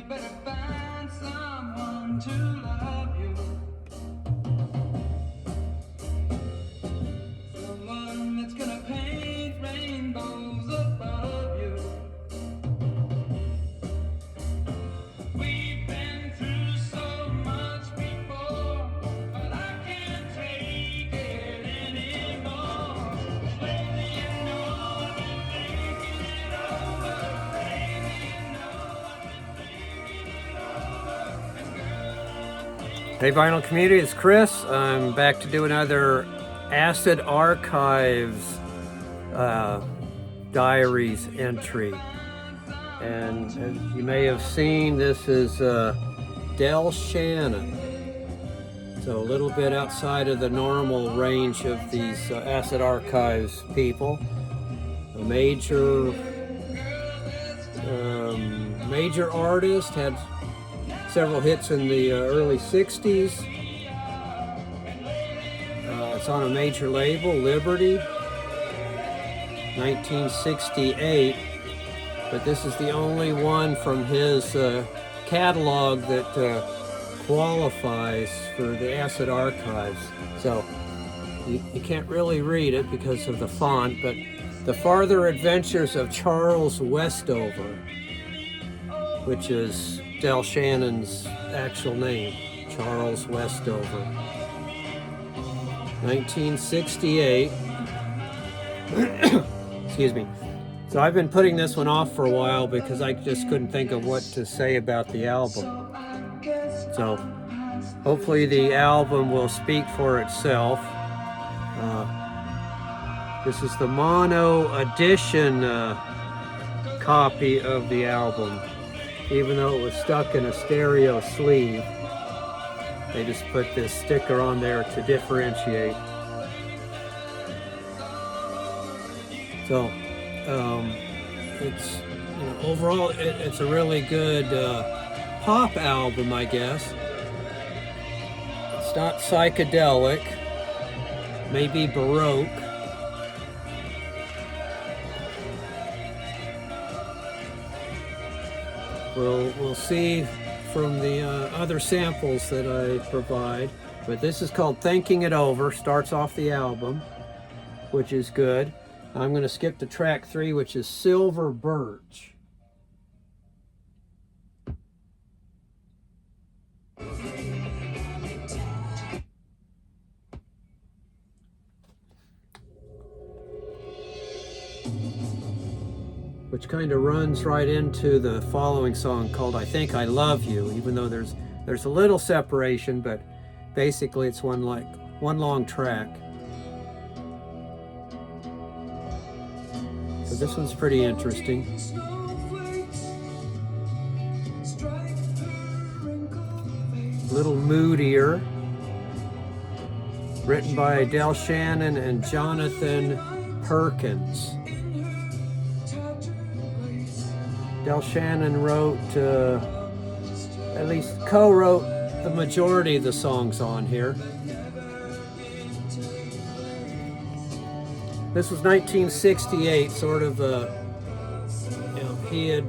better find someone to love you. Someone that's gonna paint rainbows above you. We've been through so much before, but I can't take it anymore. Lately, you know I've been thinking it over. Lately, you know I've been thinking it over. And girl, I think Hey vinyl community, it's Chris. I'm back to do another Acid Archives Diaries entry. And as you may have seen, this is Del Shannon. So a little bit outside of the normal range of these Acid Archives people. A major artist, had several hits in the early 60s. It's on a major label, Liberty, 1968. But this is the only one from his catalog that qualifies for the Acid Archives. So you can't really read it because of the font, but The Farther Adventures of Charles Westover, which is Del Shannon's actual name, Charles Westover. 1968. Excuse me. So I've been putting this one off for a while because I just couldn't think of what to say about the album. So hopefully the album will speak for itself. This is the mono edition copy of the album. Even though it was stuck in a stereo sleeve, they just put this sticker on there to differentiate. So it's, overall it's a really good pop album, I guess. It's not psychedelic, maybe Baroque. We'll see from the other samples that I provide, but this is called Thinking It Over, starts off the album, which is good. I'm going to skip to track 3, which is Silver Birch. Which kind of runs right into the following song called I Think I Love You, even though there's a little separation, but basically it's one long track. So this one's pretty interesting. A little moodier. Written by Del Shannon and Jonathan Perkins. Del Shannon wrote, at least co-wrote the majority of the songs on here. This was 1968, sort of, he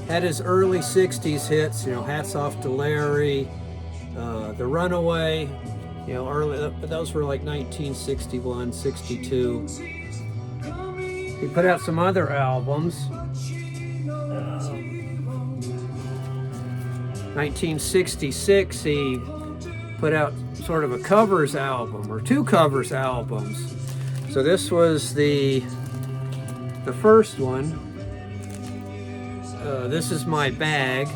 had his early 60s hits, Hats Off to Larry, The Runaway, early, but those were like 1961, 62. He put out some other albums. 1966, he put out sort of a covers album, or 2 covers albums. So this was the first one. This Is My Bag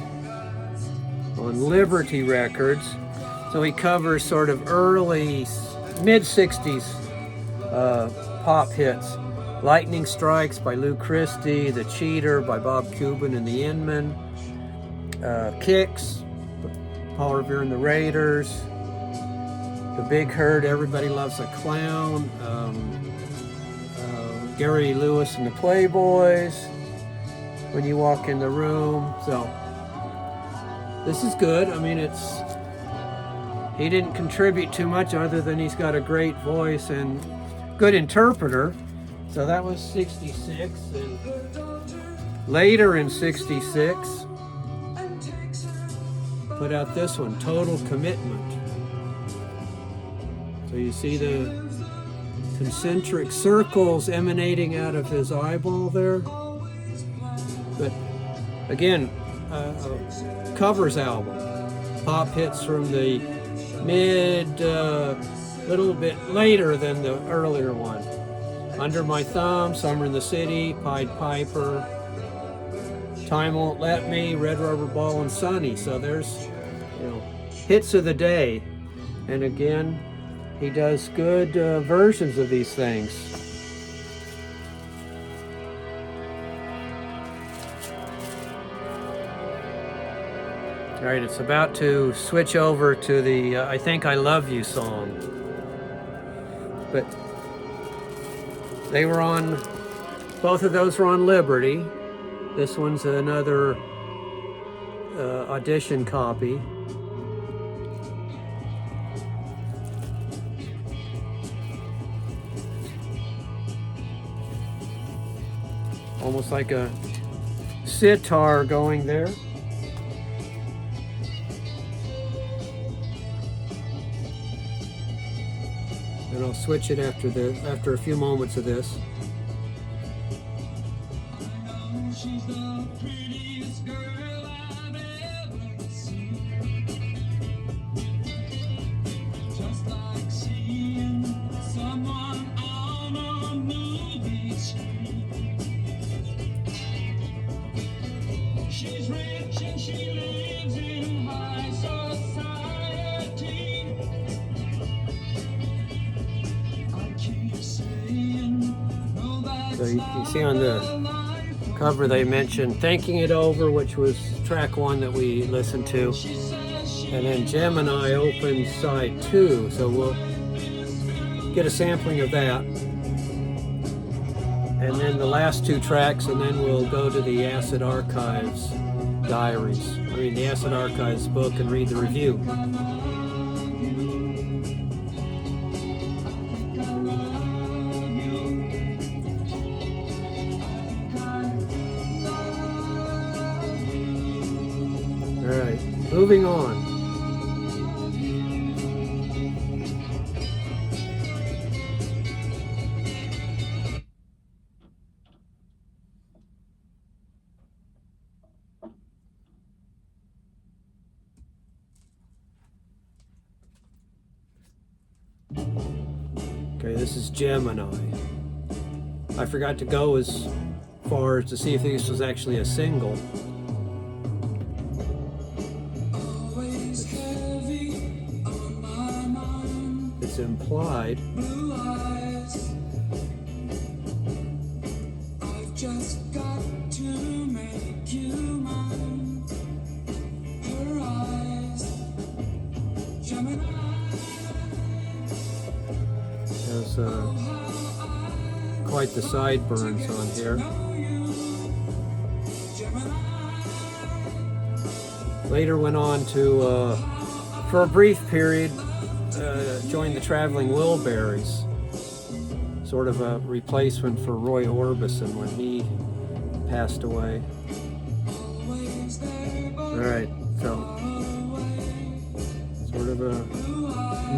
on Liberty Records. So he covers sort of early, mid-60s pop hits. Lightning Strikes by Lou Christie, The Cheater by Bob Cuban and the Inman, Kicks, Paul Revere and the Raiders, The Big Herd, Everybody Loves a Clown, Gary Lewis and the Playboys, When You Walk in the Room. So this is good. I mean, he didn't contribute too much other than he's got a great voice and good interpreter. So that was 66, and later in 66, put out this one, Total Commitment. So you see the concentric circles emanating out of his eyeball there. But again, a covers album. Pop hits from the mid, little bit later than the earlier one. Under My Thumb, Summer in the City, Pied Piper, Time Won't Let Me, Red Rubber Ball, and Sunny. So there's, hits of the day. And again, he does good versions of these things. All right, it's about to switch over to the I Think I Love You song. But they were on, both of those were on Liberty. This one's another audition copy. Almost like a sitar going there. And I'll switch it after a few moments of this. She's the prettiest girl I've ever seen. Just like seeing someone on a movie screen. She's rich and she lives in high society. I keep saying, no, that's So you see on the cover they mentioned Thinking It Over, which was track 1 that we listened to, and then Gemini opens side 2, so we'll get a sampling of that, and then the last 2 tracks, and then we'll go to the Acid Archives Diaries, the Acid Archives book, and read the review. Moving on. Okay, this is Gemini. I forgot to go as far as to see if this was actually a single. It's implied. blue eyes. I've just got to make you mine. Her eyes, Gemini. There's quite the sideburns on here. Later went on to, for a brief period, joined the Traveling Wilburys, sort of a replacement for Roy Orbison when he passed away. Alright, so sort of a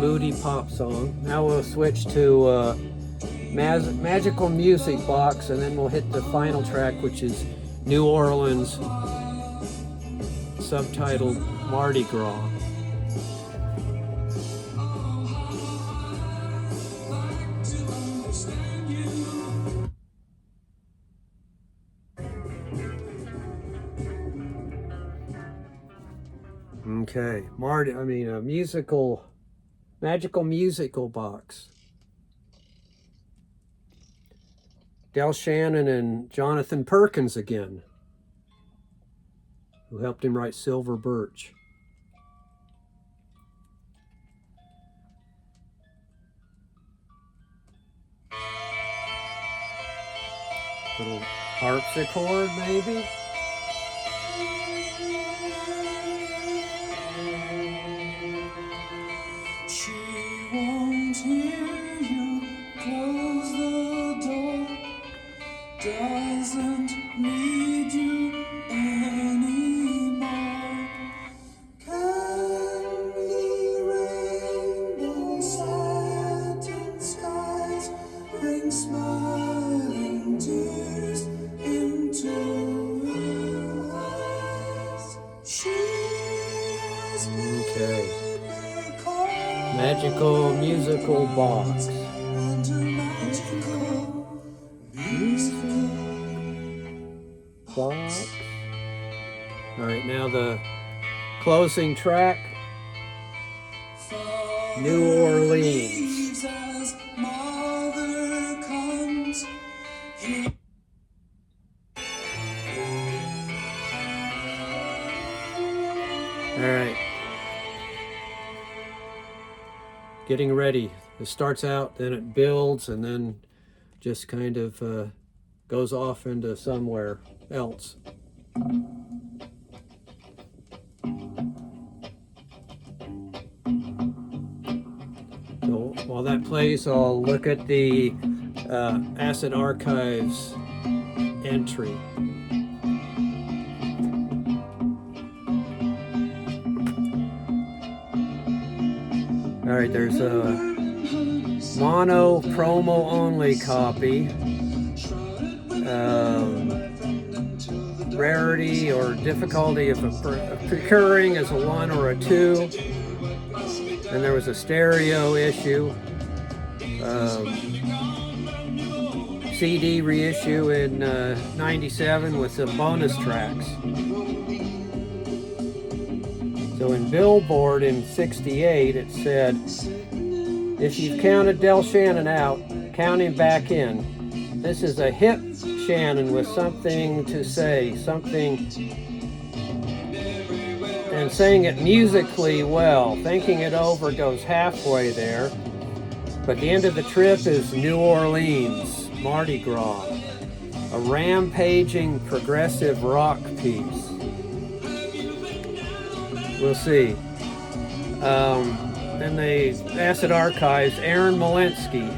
moody pop song. Now we'll switch to Magical Music Box, and then we'll hit the final track, which is New Orleans, subtitled Mardi Gras. Okay, Magical Musical Box. Del Shannon and Jonathan Perkins again, who helped him write Silver Birch. Little harpsichord, maybe? She won't hear you close the door, doesn't need you anymore. Can smiling tears into her eyes. She has Okay. Magical musical box. and her magical music. Box. All right, now the closing track, New Orleans. As mother comes, All right. Getting ready. It starts out, then it builds, and then just kind of goes off into somewhere else. So while that plays, I'll look at the Acid Archives entry. All right, there's a mono promo only copy. Rarity or difficulty of procuring is a 1 or a 2. And there was a stereo issue. CD reissue in 97 with some bonus tracks. So in Billboard in 68, it said, if you've counted Del Shannon out, count him back in. This is a hip Shannon with something to say, something, and saying it musically well. Thinking it over goes halfway there. But the end of the trip is New Orleans, Mardi Gras, a rampaging progressive rock piece. We'll see. In the Acid Archives, Aaron Malinsky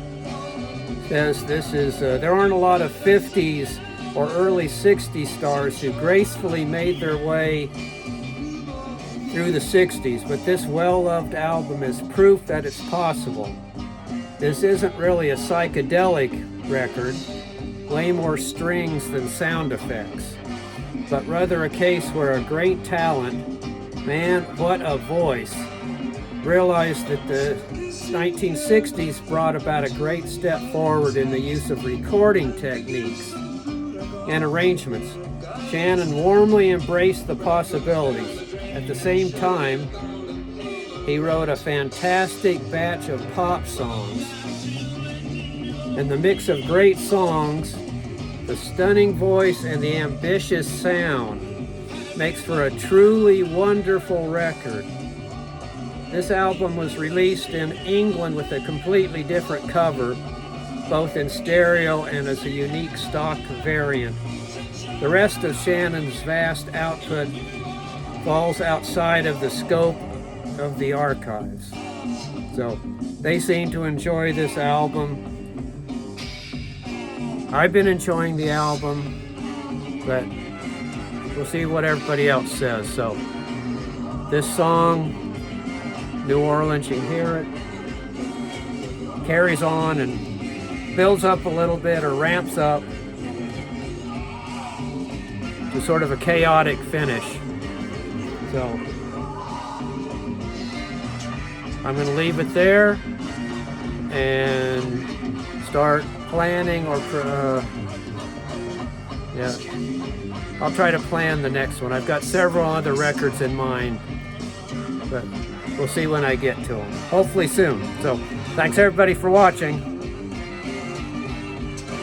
says this is, there aren't a lot of 50s or early 60s stars who gracefully made their way through the 60s, but this well-loved album is proof that it's possible. This isn't really a psychedelic record, way more strings than sound effects, but rather a case where a great talent, man, what a voice, realized that the 1960s brought about a great step forward in the use of recording techniques and arrangements. Shannon warmly embraced the possibilities. At the same time, he wrote a fantastic batch of pop songs. And the mix of great songs, the stunning voice, and the ambitious sound makes for a truly wonderful record. This album was released in England with a completely different cover, both in stereo and as a unique stock variant. The rest of Shannon's vast output falls outside of the scope of the archives. So they seem to enjoy this album. I've been enjoying the album, but we'll see what everybody else says. So this song, New Orleans, you can hear it, carries on and builds up a little bit or ramps up to sort of a chaotic finish. So I'm going to leave it there and start planning, or I'll try to plan the next one. I've got several other records in mind, but we'll see when I get to them. Hopefully soon. So thanks everybody for watching.